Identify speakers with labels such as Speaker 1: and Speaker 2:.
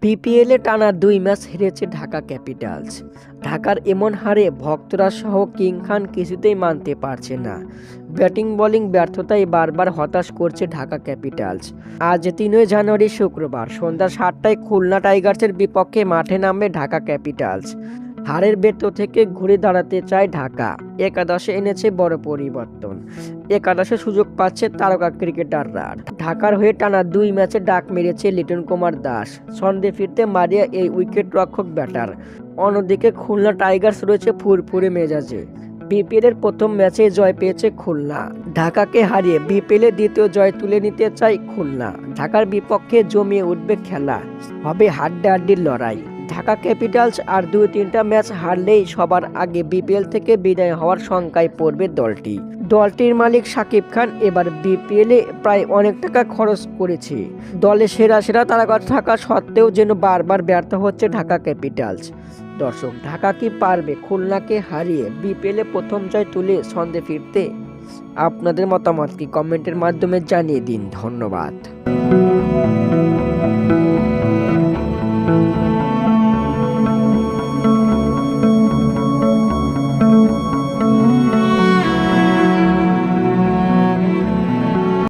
Speaker 1: বিপিএলে টানা ২ ম্যাচ হেরেছে ঢাকা ক্যাপিটালস। ঢাকার এমন হারে ভক্তরা সহ কিং খান কিছুতেই মানতে পারছে না। ব্যাটিং বোলিং ব্যর্থতায় বারবার হতাশ করছে ঢাকা ক্যাপিটালস। আজ ৩ জানুয়ারি শুক্রবার সন্ধ্যা ৭টায় খুলনা টাইগার্সের বিপক্ষে মাঠে নামবে ঢাকা ক্যাপিটালস। হারের ব্যর্থ থেকে ঘুরে দাঁড়াতে চায় ঢাকা। একাদশে এনেছে বড় পরিবর্তন। একাদশে সুযোগ পাচ্ছে তারকা ক্রিকেটাররা। ঢাকার হয়ে টানা ২ ম্যাচে ডাক মেরেছে লিটন কুমার দাস। ছন্দে ফিরতে মারিয়া এই উইকেট রক্ষক ব্যাটার। অন্যদিকে খুলনা টাইগার্স রয়েছে ফুরফুরে মেজাজে। বিপিএলের প্রথম ম্যাচে জয় পেয়েছে খুলনা। ঢাকাকে হারিয়ে বিপিএলের দ্বিতীয় জয় তুলে নিতে চায় খুলনা। ঢাকার বিপক্ষে জমিয়ে উঠবে খেলা, হবে হাড্ডাহাড্ডির লড়াই। ঢাকা ক্যাপিটালস আর ২-৩টা ম্যাচ হারলেই সবার আগে বিপিএল থেকে বিদায় হওয়ার শঙ্কায় পড়বে দলটি। দলটির মালিক শাকিব খান এবার বিপিএলে প্রায় অনেক টাকা খরচ করেছে। দলে সেরা সেরা তারকা থাকা সত্ত্বেও যেন বারবার ব্যর্থ হচ্ছে ঢাকা ক্যাপিটালস। দর্শক, ঢাকা কি পারবে খুলনাকে হারিয়ে বিপিএলে প্রথম জয় তুলে ছন্দে ফিরতে? আপনাদের মতামত কি কমেন্টের মাধ্যমে জানিয়ে দিন। ধন্যবাদ।